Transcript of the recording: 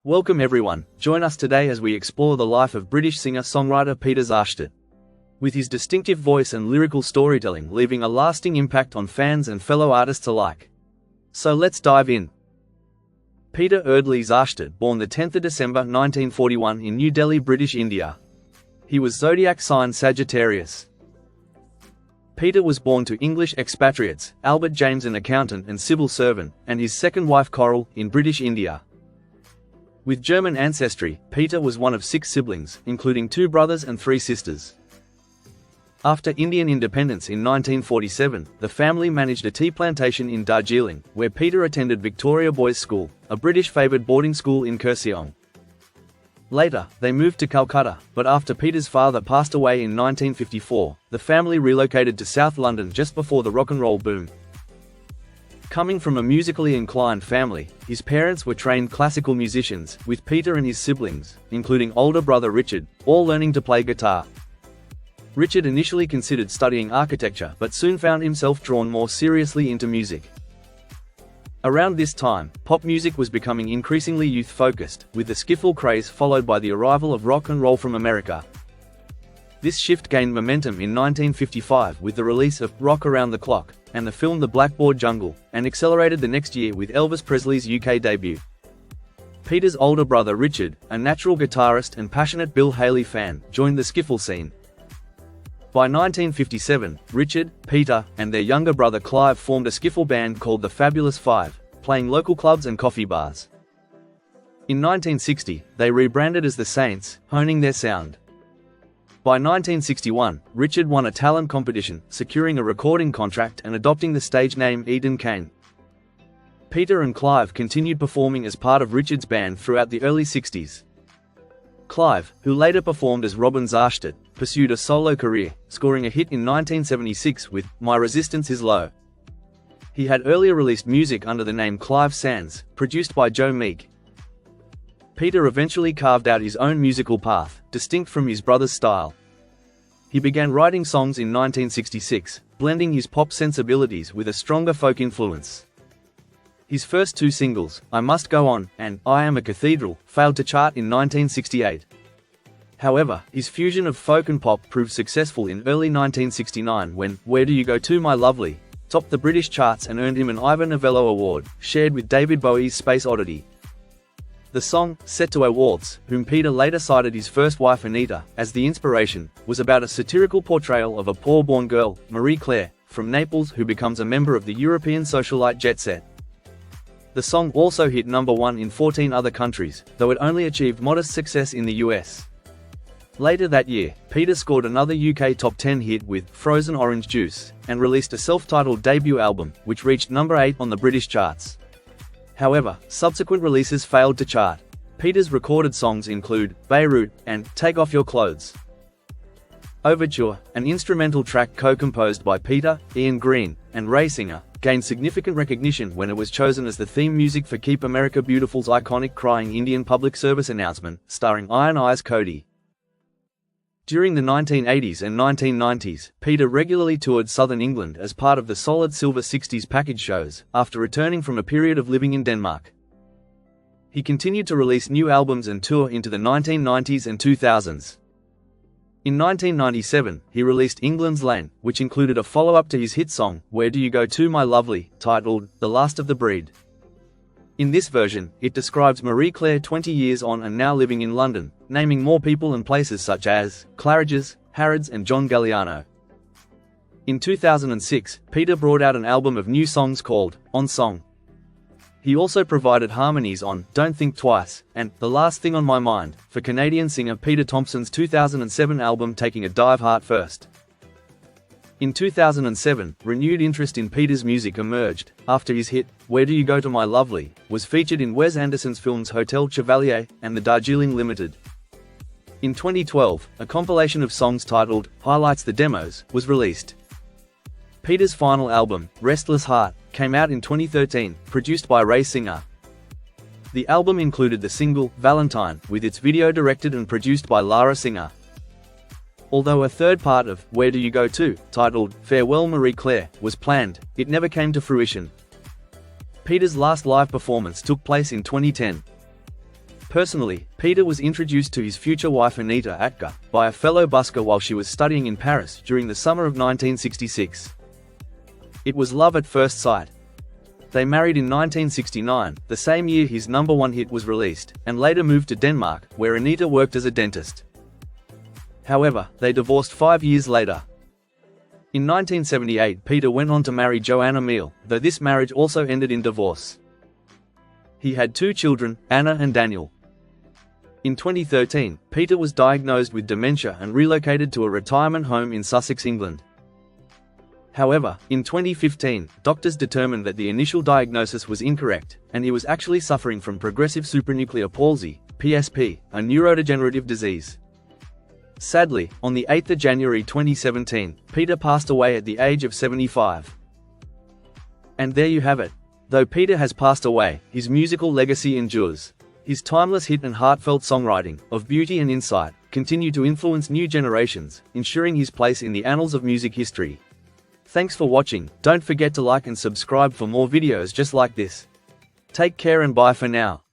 Welcome everyone, join us today as we explore the life of British singer-songwriter Peter Sarstedt. With his distinctive voice and lyrical storytelling leaving a lasting impact on fans and fellow artists alike. So let's dive in. Peter Eardley Sarstedt, born the 10th of December 1941 in New Delhi, British India. He was zodiac sign Sagittarius. Peter was born to English expatriates, Albert James, an accountant and civil servant, and his second wife Coral, in British India. With German ancestry, Peter was one of 6 siblings, including 2 brothers and 3 sisters. After Indian independence in 1947, the family managed a tea plantation in Darjeeling, where Peter attended Victoria Boys' School, a British-favoured boarding school in Kurseong. Later, they moved to Calcutta, but after Peter's father passed away in 1954, the family relocated to South London just before the rock and roll boom. Coming from a musically inclined family, his parents were trained classical musicians, with Peter and his siblings, including older brother Richard, all learning to play guitar. Richard initially considered studying architecture but soon found himself drawn more seriously into music. Around this time, pop music was becoming increasingly youth-focused, with the skiffle craze followed by the arrival of rock and roll from America. This shift gained momentum in 1955 with the release of Rock Around the Clock and the film The Blackboard Jungle, and accelerated the next year with Elvis Presley's UK debut. Peter's older brother Richard, a natural guitarist and passionate Bill Haley fan, joined the skiffle scene. By 1957, Richard, Peter, and their younger brother Clive formed a skiffle band called the Fabulous Five, playing local clubs and coffee bars. In 1960, they rebranded as the Saints, honing their sound. By 1961, Richard won a talent competition, securing a recording contract and adopting the stage name Eden Kane. Peter and Clive continued performing as part of Richard's band throughout the early 60s. Clive, who later performed as Robin Sarstedt, pursued a solo career, scoring a hit in 1976 with My Resistance Is Low. He had earlier released music under the name Clive Sands, produced by Joe Meek. Peter eventually carved out his own musical path, distinct from his brother's style. He began writing songs in 1966, blending his pop sensibilities with a stronger folk influence. His first 2 singles, I Must Go On and I Am a Cathedral, failed to chart in 1968. However, his fusion of folk and pop proved successful in early 1969 when Where Do You Go To My Lovely topped the British charts and earned him an Ivor Novello Award, shared with David Bowie's Space Oddity. The song, set to a waltz, whom Peter later cited his first wife Anita as the inspiration, was about a satirical portrayal of a poor-born girl, Marie Claire, from Naples who becomes a member of the European socialite jet set. The song also hit number 1 in 14 other countries, though it only achieved modest success in the US. Later that year, Peter scored another UK top 10 hit with Frozen Orange Juice, and released a self-titled debut album, which reached number 8 on the British charts. However, subsequent releases failed to chart. Peter's recorded songs include Beirut and Take Off Your Clothes. Overture, an instrumental track co-composed by Peter, Ian Green, and Ray Singer, gained significant recognition when it was chosen as the theme music for Keep America Beautiful's iconic Crying Indian public service announcement, starring Iron Eyes Cody. During the 1980s and 1990s, Peter regularly toured southern England as part of the Solid Silver 60s package shows, after returning from a period of living in Denmark. He continued to release new albums and tour into the 1990s and 2000s. In 1997, he released England's Lane, which included a follow-up to his hit song, Where Do You Go To My Lovely, titled The Last of the Breed. In this version, it describes Marie Claire 20 years on and now living in London, naming more people and places such as Claridge's, Harrods and John Galliano. In 2006, Peter brought out an album of new songs called On Song. He also provided harmonies on Don't Think Twice and The Last Thing on My Mind for Canadian singer Peter Thompson's 2007 album Taking a Dive Heart First. In 2007, renewed interest in Peter's music emerged, after his hit, Where Do You Go To My Lovely, was featured in Wes Anderson's films Hotel Chevalier and The Darjeeling Limited. In 2012, a compilation of songs titled Highlights the Demos was released. Peter's final album, Restless Heart, came out in 2013, produced by Ray Singer. The album included the single, Valentine, with its video directed and produced by Lara Singer. Although a third part of Where Do You Go To, titled Farewell Marie Claire, was planned, it never came to fruition. Peter's last live performance took place in 2010. Personally, Peter was introduced to his future wife Anita Atka by a fellow busker while she was studying in Paris during the summer of 1966. It was love at first sight. They married in 1969, the same year his #1 hit was released, and later moved to Denmark, where Anita worked as a dentist. However, they divorced 5 years later. In 1978, Peter went on to marry Joanna Meal, though this marriage also ended in divorce. He had 2 children, Anna and Daniel. In 2013, Peter was diagnosed with dementia and relocated to a retirement home in Sussex, England. However, in 2015, doctors determined that the initial diagnosis was incorrect, and he was actually suffering from progressive supranuclear palsy, PSP, a neurodegenerative disease. Sadly, on the 8th of January 2017, Peter passed away at the age of 75. And there you have it. Though Peter has passed away, his musical legacy endures. His timeless hit and heartfelt songwriting, of beauty and insight, continue to influence new generations, ensuring his place in the annals of music history. Thanks for watching. Don't forget to like and subscribe for more videos just like this. Take care and bye for now.